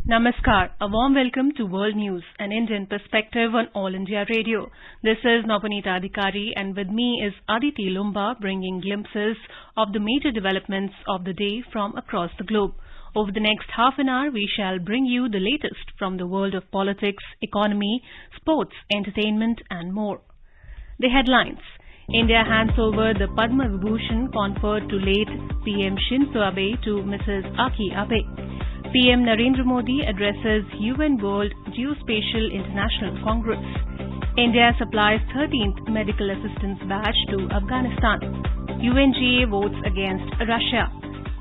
Namaskar, a warm welcome to World News, an Indian perspective on All India Radio. This is Napanita Adhikari and with me is Aditi Lumba bringing glimpses of the major developments of the day from across the globe. Over the next half an hour, we shall bring you the latest from the world of politics, economy, sports, entertainment and more. The headlines. India hands over the Padma Vibhushan conferred to late PM Shinzo Abe to Mrs. Aki Abe. PM Narendra Modi addresses UN World Geospatial International Congress. India supplies 13th medical assistance batch to Afghanistan. UNGA votes against Russia.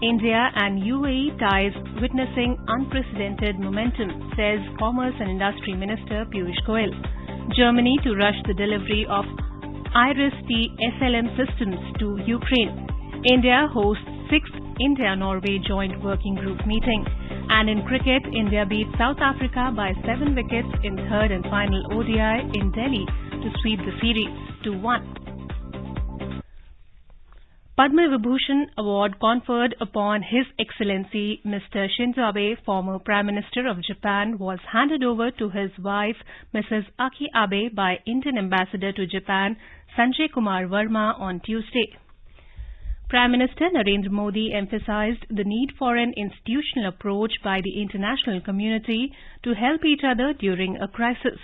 India and UAE ties witnessing unprecedented momentum, says Commerce and Industry Minister Piyush Goyal. Germany to rush the delivery of IRIS-T SLM systems to Ukraine. India hosts 6th India-Norway Joint Working Group meeting. And in cricket, India beat South Africa by 7 wickets in third and final ODI in Delhi to sweep the series 2-1. Padma Vibhushan Award conferred upon His Excellency Mr. Shinzo Abe, former Prime Minister of Japan, was handed over to his wife Mrs. Aki Abe by Indian Ambassador to Japan Sanjay Kumar Verma on Tuesday. Prime Minister Narendra Modi emphasized the need for an institutional approach by the international community to help each other during a crisis.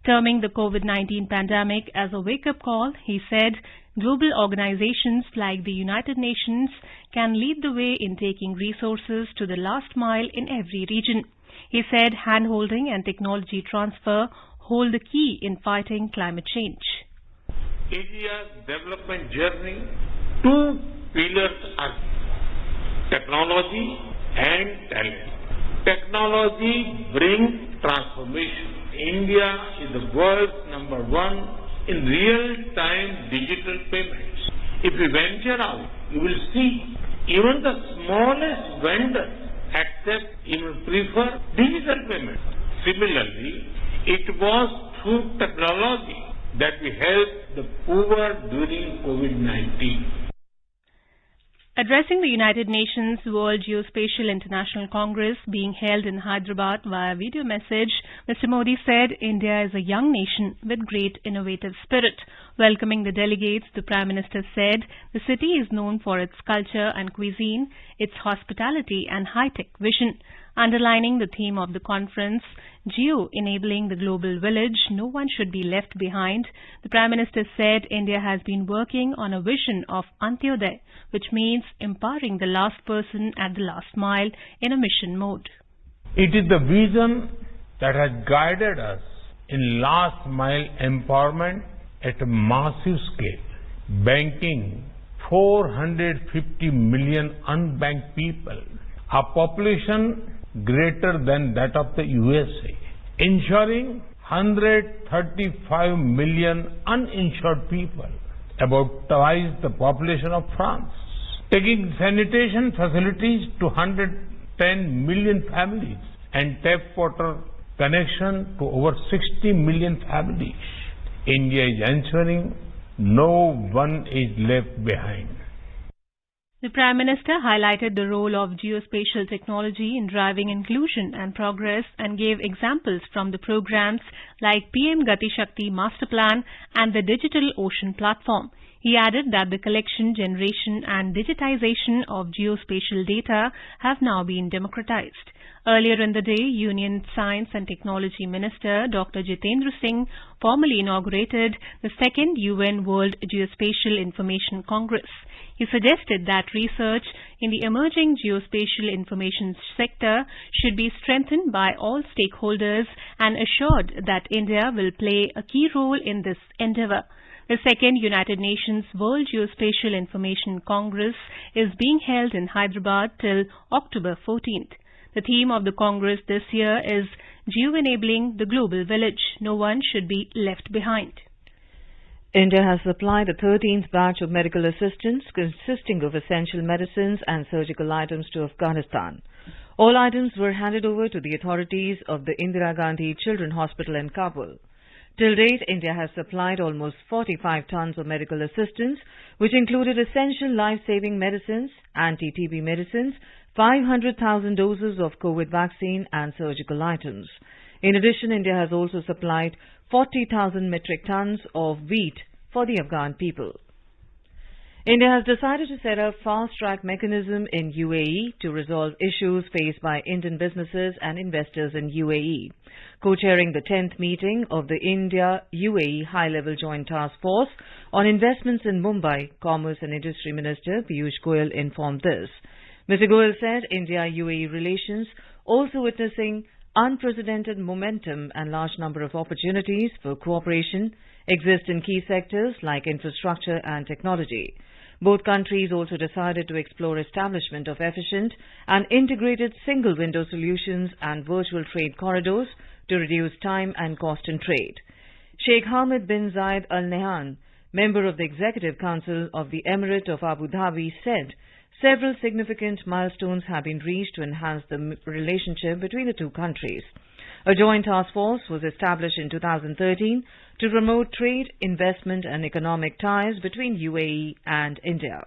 Terming the COVID-19 pandemic as a wake-up call, he said global organizations like the United Nations can lead the way in taking resources to the last mile in every region. He said hand-holding and technology transfer hold the key in fighting climate change. India's development journey, two pillars are technology and talent. Technology brings transformation. India is the world's number one in real-time digital payments. If you venture out, you will see even the smallest vendors even prefer digital payments. Similarly, it was through technology that we helped the poor during COVID-19. Addressing the United Nations World Geospatial International Congress being held in Hyderabad via video message, Mr. Modi said India is a young nation with great innovative spirit. Welcoming the delegates, the Prime Minister said the city is known for its culture and cuisine, its hospitality and high-tech vision. Underlining the theme of the conference, Geo enabling the global village, no one should be left behind, the Prime Minister said India has been working on a vision of Antyodaya, which means empowering the last person at the last mile in a mission mode. It is the vision that has guided us in last mile empowerment at a massive scale, banking 450 million unbanked people, a population greater than that of the USA, ensuring 135 million uninsured people, about twice the population of France, taking sanitation facilities to 110 million families and tap water connection to over 60 million families. India is ensuring no one is left behind. The Prime Minister highlighted the role of geospatial technology in driving inclusion and progress and gave examples from the programs like PM Gati Shakti Master Plan and the Digital Ocean Platform. He added that the collection, generation and digitization of geospatial data have now been democratized. Earlier in the day, Union Science and Technology Minister Dr. Jitendra Singh formally inaugurated the second UN World Geospatial Information Congress. He suggested that research in the emerging geospatial information sector should be strengthened by all stakeholders and assured that India will play a key role in this endeavor. The second United Nations World Geospatial Information Congress is being held in Hyderabad till October 14th. The theme of the Congress this year is Geo-enabling the global village. No one should be left behind. India has supplied the 13th batch of medical assistance consisting of essential medicines and surgical items to Afghanistan. All items were handed over to the authorities of the Indira Gandhi Children's Hospital in Kabul. Till date, India has supplied almost 45 tons of medical assistance, which included essential life-saving medicines, anti-TB medicines, 500,000 doses of COVID vaccine and surgical items. In addition, India has also supplied 40,000 metric tons of wheat for the Afghan people. India has decided to set up fast-track mechanism in UAE to resolve issues faced by Indian businesses and investors in UAE. Co-chairing the 10th meeting of the India-UAE High-Level Joint Task Force on Investments in Mumbai, Commerce and Industry Minister Piyush Goyal informed this. Mr. Goyal said India-UAE relations also witnessing unprecedented momentum and large number of opportunities for cooperation exist in key sectors like infrastructure and technology. Both countries also decided to explore establishment of efficient and integrated single-window solutions and virtual trade corridors to reduce time and cost in trade. Sheikh Hamad bin Zayed Al Nahyan, member of the Executive Council of the Emirate of Abu Dhabi, said several significant milestones have been reached to enhance the relationship between the two countries. A joint task force was established in 2013 to promote trade, investment and economic ties between UAE and India.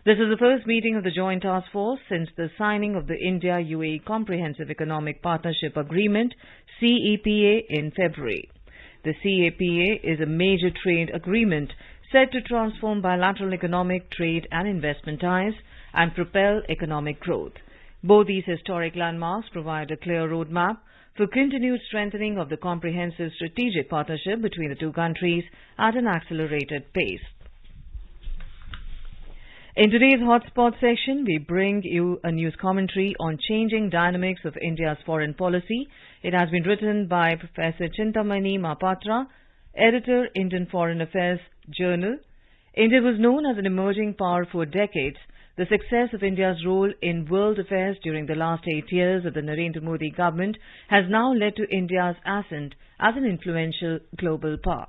This is the first meeting of the joint task force since the signing of the India-UAE Comprehensive Economic Partnership Agreement, CEPA, in February. The CEPA is a major trade agreement set to transform bilateral economic, trade and investment ties and propel economic growth. Both these historic landmarks provide a clear roadmap for continued strengthening of the comprehensive strategic partnership between the two countries at an accelerated pace. In today's Hotspot section, we bring you a news commentary on changing dynamics of India's foreign policy. It has been written by Professor Chintamani Mahapatra, editor, Indian Foreign Affairs Journal. India was known as an emerging power for decades. The success of India's role in world affairs during the last 8 years of the Narendra Modi government has now led to India's ascent as an influential global power.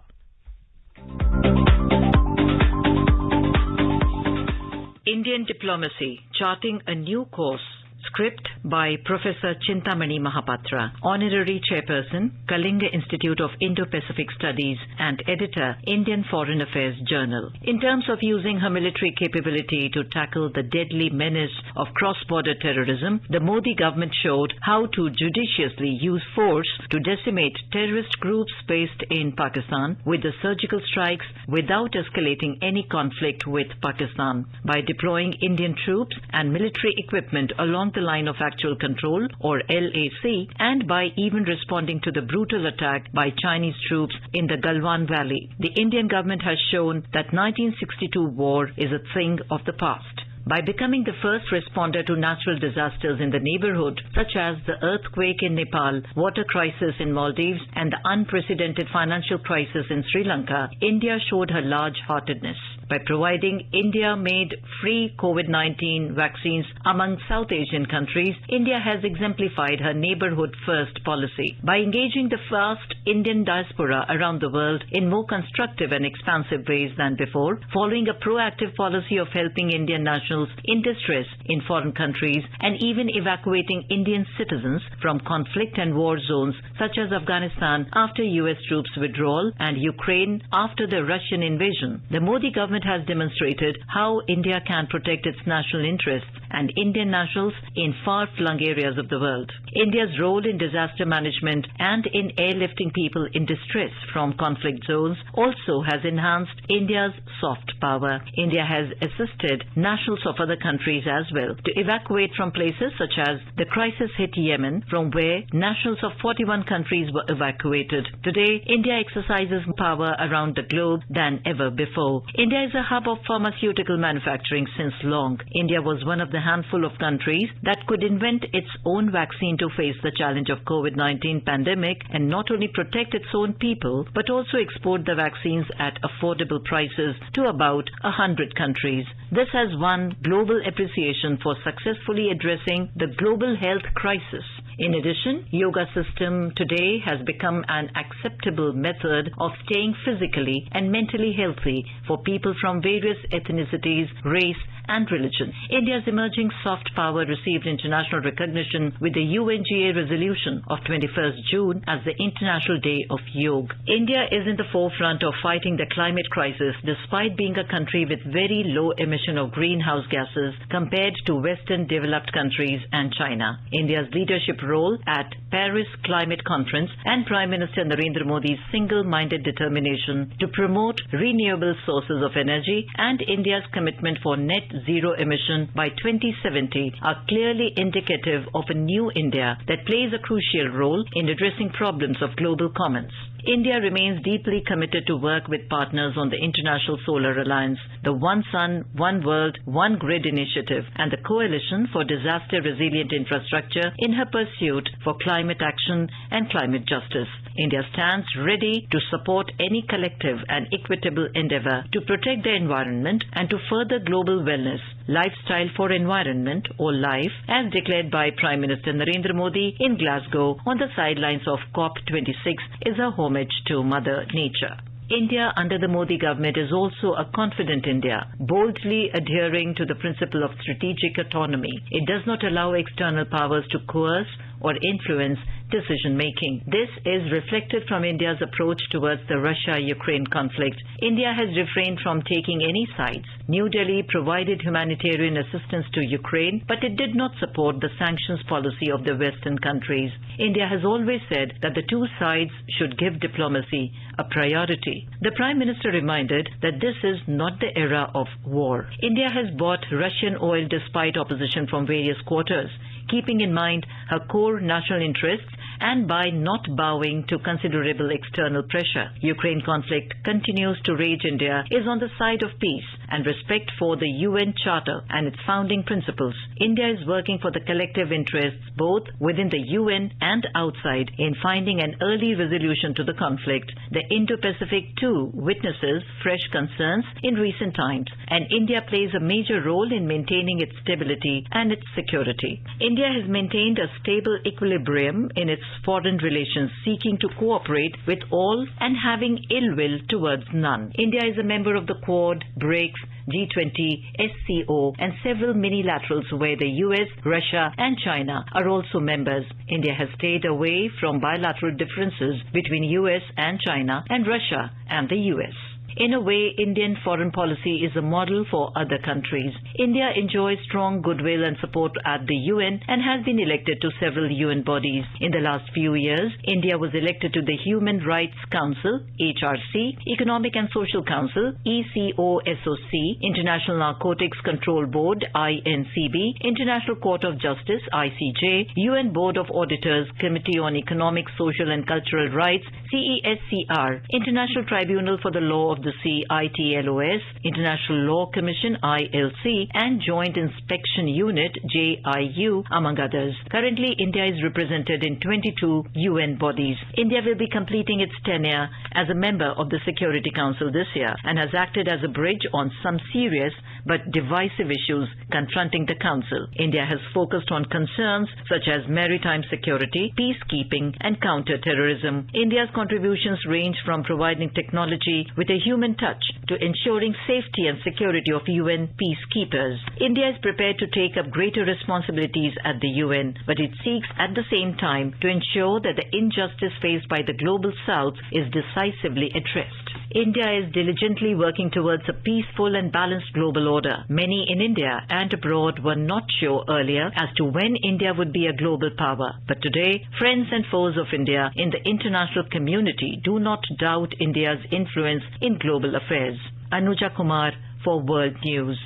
Indian Diplomacy, Charting a New Course. Script by Professor Chintamani Mahapatra, Honorary Chairperson, Kalinga Institute of Indo-Pacific Studies and Editor, Indian Foreign Affairs Journal. In terms of using her military capability to tackle the deadly menace of cross-border terrorism, the Modi government showed how to judiciously use force to decimate terrorist groups based in Pakistan with the surgical strikes without escalating any conflict with Pakistan. By deploying Indian troops and military equipment along the line of actual control, or LAC, and by even responding to the brutal attack by Chinese troops in the Galwan Valley. The Indian government has shown that 1962 war is a thing of the past. By becoming the first responder to natural disasters in the neighborhood, such as the earthquake in Nepal, water crisis in Maldives, and the unprecedented financial crisis in Sri Lanka, India showed her large-heartedness. By providing India-made free COVID-19 vaccines among South Asian countries, India has exemplified her neighborhood-first policy. By engaging the vast Indian diaspora around the world in more constructive and expansive ways than before, following a proactive policy of helping Indian nationals in distress in foreign countries and even evacuating Indian citizens from conflict and war zones such as Afghanistan after US troops withdrawal and Ukraine after the Russian invasion. The Modi government has demonstrated how India can protect its national interests and Indian nationals in far-flung areas of the world. India's role in disaster management and in airlifting people in distress from conflict zones also has enhanced India's soft power. India has assisted nationals of other countries as well to evacuate from places such as the crisis-hit Yemen, from where nationals of 41 countries were evacuated. Today, India exercises more power around the globe than ever before. India is a hub of pharmaceutical manufacturing since long. India was one of the handful of countries that could invent its own vaccine to face the challenge of COVID-19 pandemic and not only protect its own people, but also export the vaccines at affordable prices to about 100 countries. This has won global appreciation for successfully addressing the global health crisis. In addition, yoga system today has become an acceptable method of staying physically and mentally healthy for people from various ethnicities, race and religion. India's emerging soft power received international recognition with the UNGA resolution of 21st June as the International Day of Yoga. India is in the forefront of fighting the climate crisis despite being a country with very low emission of greenhouse gases compared to Western developed countries and China. India's leadership role at Paris Climate Conference and Prime Minister Narendra Modi's single-minded determination to promote renewable sources of energy and India's commitment for net zero emission by 2070 are clearly indicative of a new India that plays a crucial role in addressing problems of global commons. India remains deeply committed to work with partners on the International Solar Alliance, the One Sun, One World, One Grid initiative, and the Coalition for Disaster-Resilient Infrastructure in her pursuit for climate action and climate justice. India stands ready to support any collective and equitable endeavor to protect the environment and to further global wellness. Lifestyle for Environment, or LIFE, as declared by Prime Minister Narendra Modi in Glasgow on the sidelines of COP26, is a homage to Mother Nature. India under the Modi government is also a confident India, boldly adhering to the principle of strategic autonomy. It does not allow external powers to coerce or influence decision-making. This is reflected from India's approach towards the Russia-Ukraine conflict. India has refrained from taking any sides. New Delhi provided humanitarian assistance to Ukraine, but it did not support the sanctions policy of the Western countries. India has always said that the two sides should give diplomacy a priority. The Prime Minister reminded that this is not the era of war. India has bought Russian oil despite opposition from various quarters, keeping in mind her core national interests and by not bowing to considerable external pressure. Ukraine conflict continues to rage. India is on the side of peace and respect for the UN Charter and its founding principles. India is working for the collective interests both within the UN and outside in finding an early resolution to the conflict. The Indo-Pacific too witnesses fresh concerns in recent times, and India plays a major role in maintaining its stability and its security. India has maintained a stable equilibrium in its foreign relations, seeking to cooperate with all and having ill will towards none. India is a member of the Quad, BRICS, G20, SCO and several minilaterals where the US, Russia and China are also members. India has stayed away from bilateral differences between US and China and Russia and the US. In a way, Indian foreign policy is a model for other countries. India enjoys strong goodwill and support at the UN and has been elected to several UN bodies. In the last few years, India was elected to the Human Rights Council, HRC, Economic and Social Council, ECOSOC, International Narcotics Control Board, INCB, International Court of Justice, ICJ, UN Board of Auditors, Committee on Economic, Social and Cultural Rights, CESCR, International Tribunal for the Law of the Sea, ITLOS, International Law Commission, ILC, and Joint Inspection Unit, JIU, among others. Currently, India is represented in 22 UN bodies. India will be completing its tenure as a member of the Security Council this year and has acted as a bridge on some serious but divisive issues confronting the Council. India has focused on concerns such as maritime security, peacekeeping, and counter-terrorism. India's contributions range from providing technology with a human touch to ensuring safety and security of UN peacekeepers. India is prepared to take up greater responsibilities at the UN, but it seeks at the same time to ensure that the injustice faced by the global South is decisively addressed. India is diligently working towards a peaceful and balanced global order. Many in India and abroad were not sure earlier as to when India would be a global power. But today, friends and foes of India in the international community do not doubt India's influence in global affairs. Anuja Kumar for World News.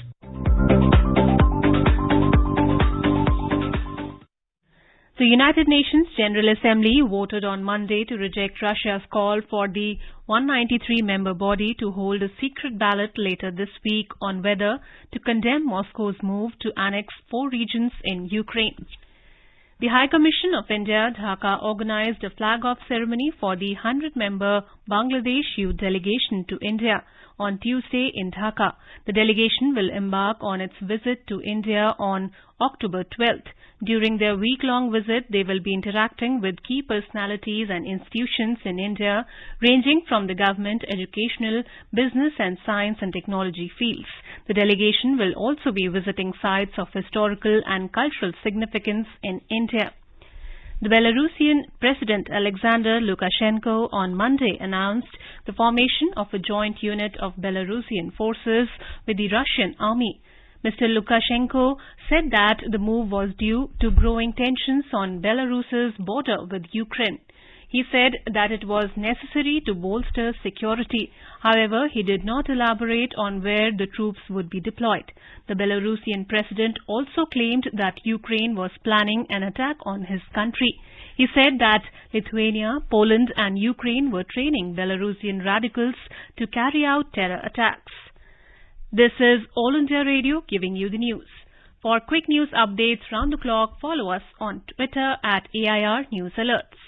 The United Nations General Assembly voted on Monday to reject Russia's call for the 193-member body to hold a secret ballot later this week on whether to condemn Moscow's move to annex 4 regions in Ukraine. The High Commission of India, Dhaka, organized a flag-off ceremony for the 100-member Bangladesh youth delegation to India on Tuesday in Dhaka. The delegation will embark on its visit to India on October 12th. During their week-long visit, they will be interacting with key personalities and institutions in India, ranging from the government, educational, business and science and technology fields. The delegation will also be visiting sites of historical and cultural significance in India. The Belarusian President Alexander Lukashenko on Monday announced the formation of a joint unit of Belarusian forces with the Russian army. Mr. Lukashenko said that the move was due to growing tensions on Belarus's border with Ukraine. He said that it was necessary to bolster security. However, he did not elaborate on where the troops would be deployed. The Belarusian president also claimed that Ukraine was planning an attack on his country. He said that Lithuania, Poland and Ukraine were training Belarusian radicals to carry out terror attacks. This is All India Radio giving you the news. For quick news updates round the clock, follow us on Twitter at AIR News Alerts.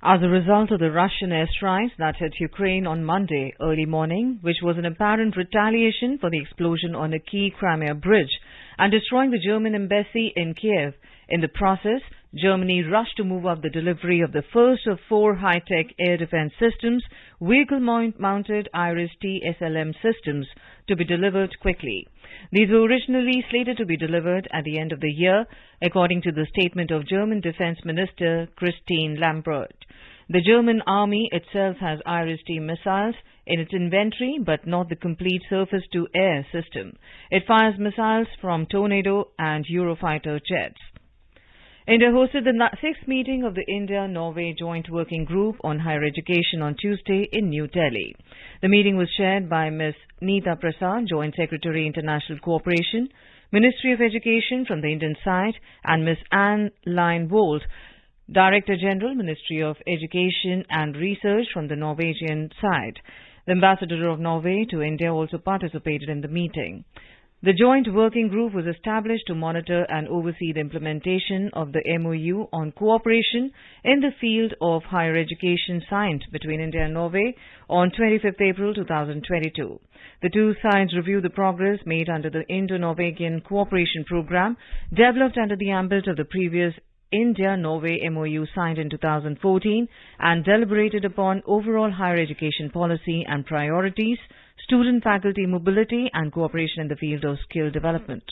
As a result of the Russian airstrikes that hit Ukraine on Monday early morning, which was an apparent retaliation for the explosion on a key Crimea bridge and destroying the German embassy in Kiev, in the process, Germany rushed to move up the delivery of the first of 4 high-tech air defense systems, vehicle-mounted IRIS-T SLM systems, to be delivered quickly. These were originally slated to be delivered at the end of the year, according to the statement of German Defense Minister Christine Lambert. The German army itself has IRIS-T missiles in its inventory, but not the complete surface-to-air system. It fires missiles from Tornado and Eurofighter jets. India hosted the 6th meeting of the India-Norway Joint Working Group on Higher Education on Tuesday in New Delhi. The meeting was chaired by Ms. Neeta Prasad, Joint Secretary, International Cooperation, Ministry of Education from the Indian side, and Ms. Anne Lynne-Wold, Director General, Ministry of Education and Research from the Norwegian side. The Ambassador of Norway to India also participated in the meeting. The joint working group was established to monitor and oversee the implementation of the MOU on cooperation in the field of higher education signed between India and Norway on 25th April 2022. The two sides reviewed the progress made under the Indo-Norwegian Cooperation Program developed under the ambit of the previous India-Norway MOU signed in 2014 and deliberated upon overall higher education policy and priorities, student-faculty mobility and cooperation in the field of skill development.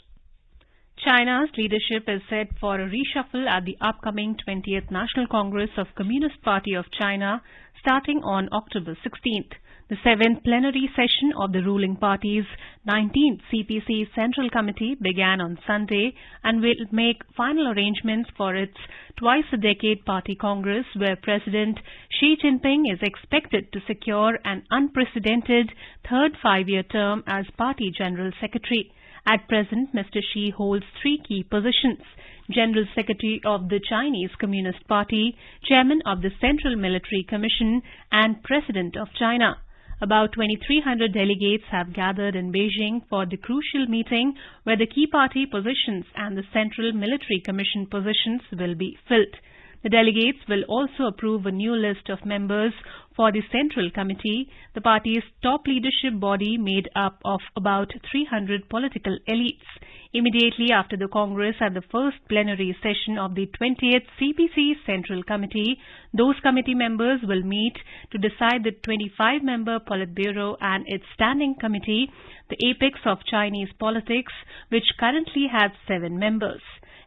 China's leadership is set for a reshuffle at the upcoming 20th National Congress of Communist Party of China starting on October 16th. The 7th plenary session of the ruling party's 19th CPC Central Committee began on Sunday and will make final arrangements for its twice-a-decade party congress, where President Xi Jinping is expected to secure an unprecedented third 5-year term as party general secretary. At present, Mr. Xi holds 3 key positions: General Secretary of the Chinese Communist Party, Chairman of the Central Military Commission, and President of China. About 2,300 delegates have gathered in Beijing for the crucial meeting, where the key party positions and the Central Military Commission positions will be filled. The delegates will also approve a new list of members for the Central Committee, the party's top leadership body made up of about 300 political elites. Immediately after the Congress and the first plenary session of the 20th CPC Central Committee, those committee members will meet to decide the 25-member Politburo and its standing committee, the apex of Chinese politics, which currently has 7 members.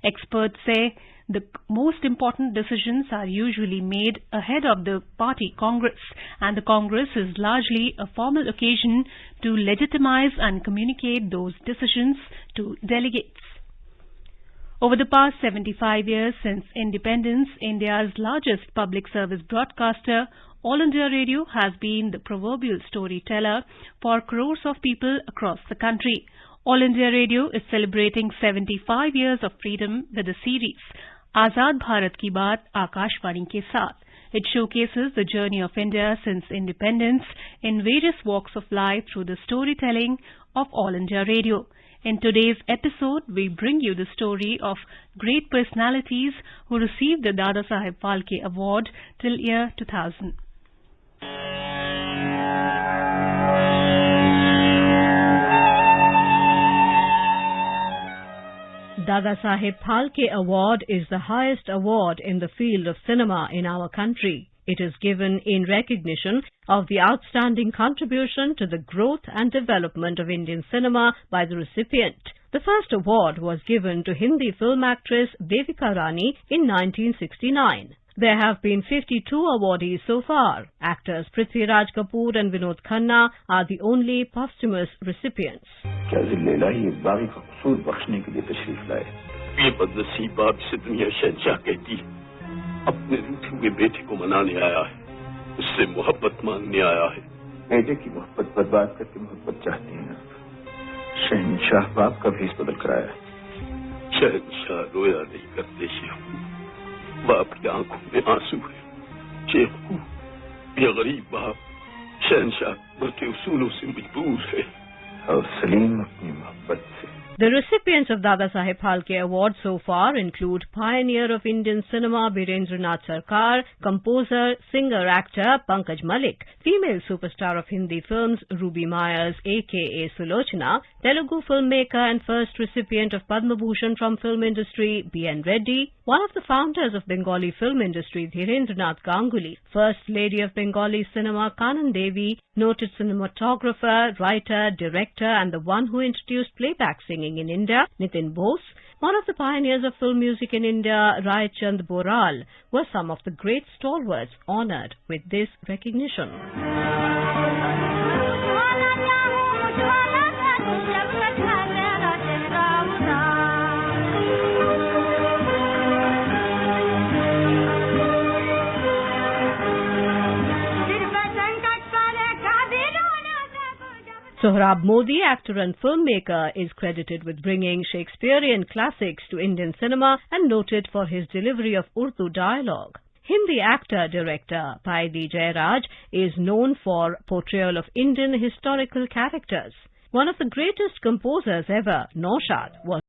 Experts say the most important decisions are usually made ahead of the party Congress, and the Congress is largely a formal occasion to legitimize and communicate those decisions to delegates. Over the past 75 years since independence, India's largest public service broadcaster, All India Radio, has been the proverbial storyteller for crores of people across the country. All India Radio is celebrating 75 years of freedom with a series, Azad Bharat Ki Baat Akashvani ke Saath. It showcases the journey of India since independence in various walks of life through the storytelling of All India Radio. In today's episode, we bring you the story of great personalities who received the Dada Saheb Phalke Award till year 2000. Dada Saheb Phalke Award is the highest award in the field of cinema in our country. It is given in recognition of the outstanding contribution to the growth and development of Indian cinema by the recipient. The first award was given to Hindi film actress Devika Rani in 1969. There have been 52 awardees so far. Actors Prithviraj Kapoor and Vinod Khanna are the only posthumous recipients. अपने रूठे हुए बेटे को मनाने आया है, उससे मोहब्बत मांगने आया है। बेटे की मोहब्बत बर्बाद करके मोहब्बत चाहती है ना। शहंशाह बाप का भेष बदल कराया। शहंशाह रोया नहीं करते शेखू, बाप की आंखों में आंसू है। शेखू, ये गरीब बाप शहंशाह बड़े उसूलों से मजबूर है और सलीम अपनी मोहब्बत से। The recipients of Dada Saheb Phalke Award so far include pioneer of Indian cinema Birendranath Sarkar, composer, singer-actor Pankaj Malik, female superstar of Hindi films Ruby Myers aka Sulochana, Telugu filmmaker and first recipient of Padma Bhushan from film industry B.N. Reddy, one of the founders of Bengali film industry Dhirendranath Ganguly, first lady of Bengali cinema Kanan Devi, noted cinematographer, writer, director and the one who introduced playback singing in India, Nitin Bose, one of the pioneers of film music in India, Rai Chand Boral, were some of the great stalwarts honoured with this recognition. Sohrab Modi, actor and filmmaker, is credited with bringing Shakespearean classics to Indian cinema and noted for his delivery of Urdu dialogue. Hindi actor-director Paidi Jayaraj is known for portrayal of Indian historical characters. One of the greatest composers ever, Naushad, was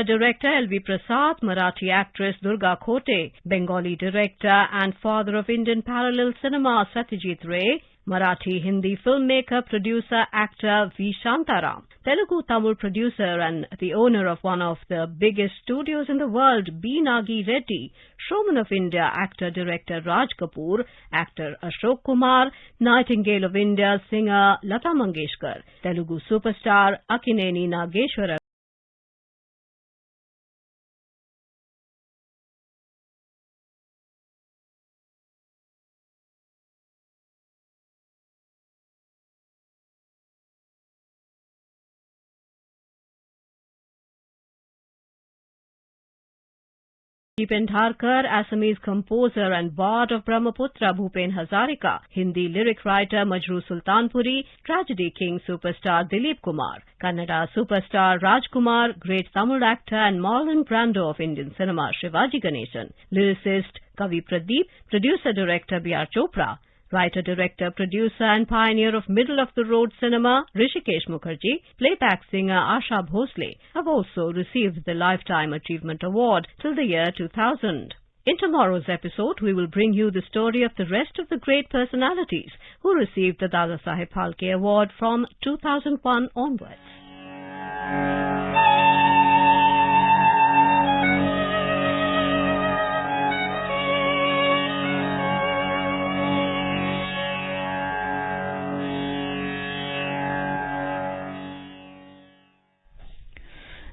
director L.V. Prasad, Marathi actress Durga Khote, Bengali director and father of Indian parallel cinema Satyajit Ray, Marathi Hindi filmmaker, producer, actor V. Shantaram, Telugu Tamil producer and the owner of one of the biggest studios in the world, B. Nagi Reddy, Showman of India, actor-director Raj Kapoor, actor Ashok Kumar, Nightingale of India, singer Lata Mangeshkar, Telugu superstar Akineni Nageshwara, Pendharkar, Assamese composer and bard of Brahmaputra Bhupen Hazarika, Hindi lyric writer Majru Sultanpuri, tragedy king superstar Dilip Kumar, Kannada superstar Rajkumar, great Tamil actor and Marlon Brando of Indian cinema Shivaji Ganesan, lyricist Kavi Pradeep, producer-director B.R. Chopra, writer-director, producer and pioneer of middle-of-the-road cinema Rishikesh Mukherjee, playback singer Asha Bhosle have also received the Lifetime Achievement Award till the year 2000. In tomorrow's episode, we will bring you the story of the rest of the great personalities who received the Dada Saheb Phalke Award from 2001 onwards.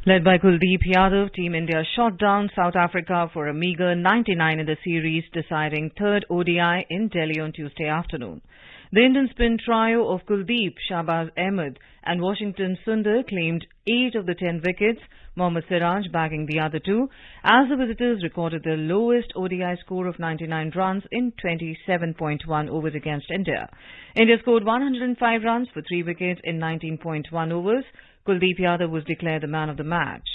Led by Kuldeep Yadav, Team India shot down South Africa for a meagre 99 in the series, deciding third ODI in Delhi on Tuesday afternoon. The Indian spin trio of Kuldeep, Shahbaz Ahmed and Washington Sundar claimed 8 of the 10 wickets, Mohammad Siraj bagging the other 2, as the visitors recorded their lowest ODI score of 99 runs in 27.1 overs against India. India scored 105 runs for 3 wickets in 19.1 overs. Kuldeep Yadav was declared the man of the match.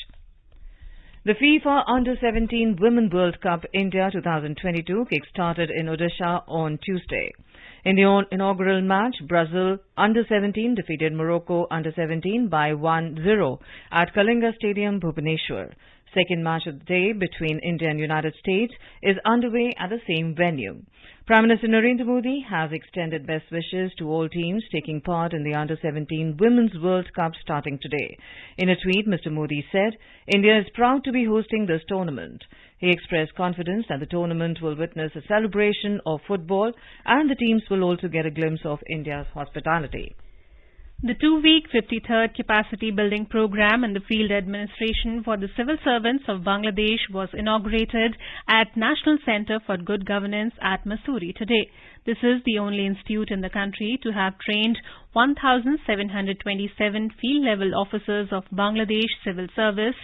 The FIFA Under-17 Women World Cup India 2022 kick-started in Odisha on Tuesday. In the inaugural match, Brazil Under-17 defeated Morocco Under-17 by 1-0 at Kalinga Stadium, Bhubaneswar. Second match of the day between India and United States is underway at the same venue. Prime Minister Narendra Modi has extended best wishes to all teams taking part in the Under-17 Women's World Cup starting today. In a tweet, Mr. Modi said, India is proud to be hosting this tournament. He expressed confidence that the tournament will witness a celebration of football and the teams will also get a glimpse of India's hospitality. The 2-week 53rd Capacity Building Program in the Field Administration for the Civil Servants of Bangladesh was inaugurated at National Centre for Good Governance at Mussoorie today. This is the only institute in the country to have trained 1,727 field-level officers of Bangladesh Civil Service,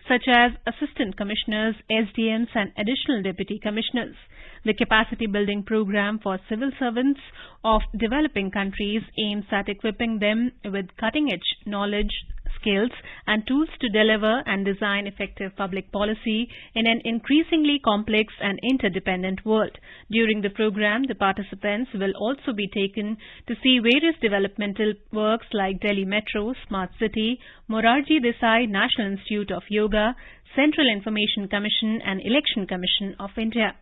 such as Assistant Commissioners, SDMs and Additional Deputy Commissioners. The Capacity Building Program for Civil Servants of developing countries aims at equipping them with cutting-edge knowledge, skills and tools to deliver and design effective public policy in an increasingly complex and interdependent world. During the program, the participants will also be taken to see various developmental works like Delhi Metro, Smart City, Morarji Desai National Institute of Yoga, Central Information Commission and Election Commission of India.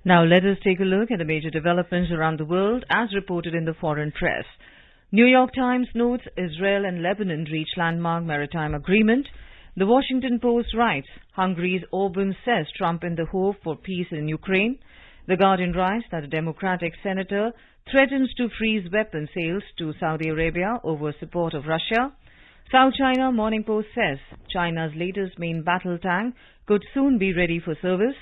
Now let us take a look at the major developments around the world as reported in the foreign press. New York Times notes Israel and Lebanon reach landmark maritime agreement. The Washington Post writes, Hungary's Orban says Trump in the hope for peace in Ukraine. The Guardian writes that a Democratic senator threatens to freeze weapon sales to Saudi Arabia over support of Russia. South China Morning Post says China's latest main battle tank could soon be ready for service.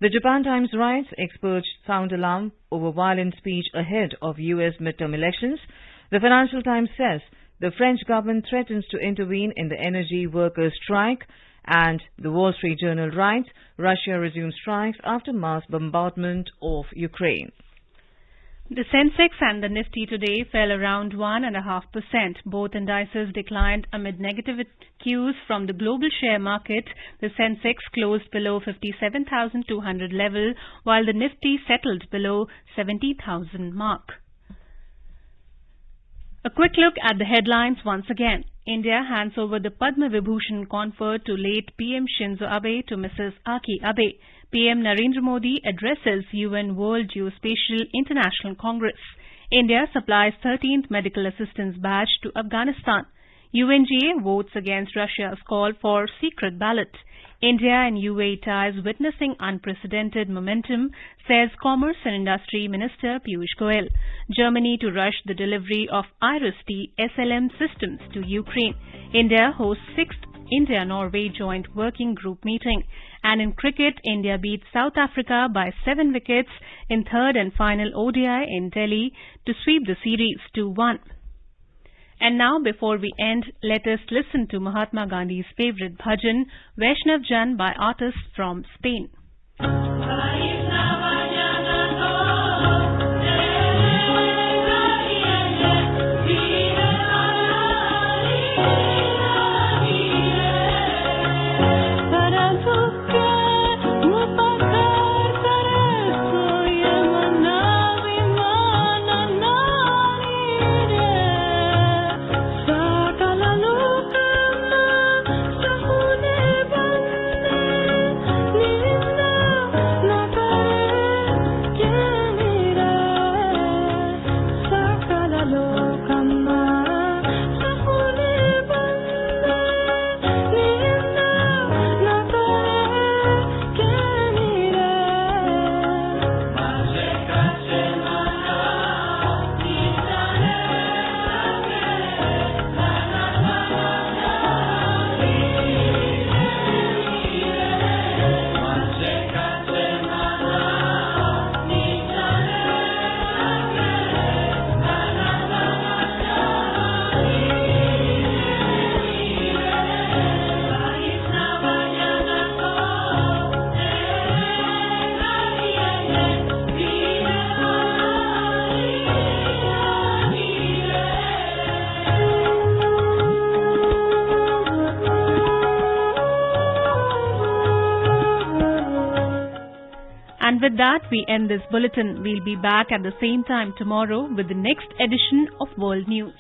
The Japan Times writes, experts sound alarm over violent speech ahead of U.S. midterm elections. The Financial Times says the French government threatens to intervene in the energy workers' strike. And the Wall Street Journal writes, Russia resumes strikes after mass bombardment of Ukraine. The Sensex and the Nifty today fell around 1.5%. Both indices declined amid negative cues from the global share market. The Sensex closed below 57,200 level, while the Nifty settled below 70,000 mark. A quick look at the headlines once again. India hands over the Padma Vibhushan conferred to late PM Shinzo Abe to Mrs. Aki Abe. PM Narendra Modi addresses UN World Geospatial International Congress. India supplies 13th Medical Assistance Badge to Afghanistan. UNGA votes against Russia's call for secret ballot. India and UAE ties witnessing unprecedented momentum, says Commerce and Industry Minister Piyush Goyal. Germany to rush the delivery of IRIS-T SLM systems to Ukraine. India hosts 6th India-Norway Joint Working Group meeting. And in cricket, India beat South Africa by 7 wickets in third and final ODI in Delhi to sweep the series 2-1. And now, before we end, let us listen to Mahatma Gandhi's favorite bhajan, Vaishnav Jan, by artists from Spain. with that, we end this bulletin. We'll be back at the same time tomorrow with the next edition of World News.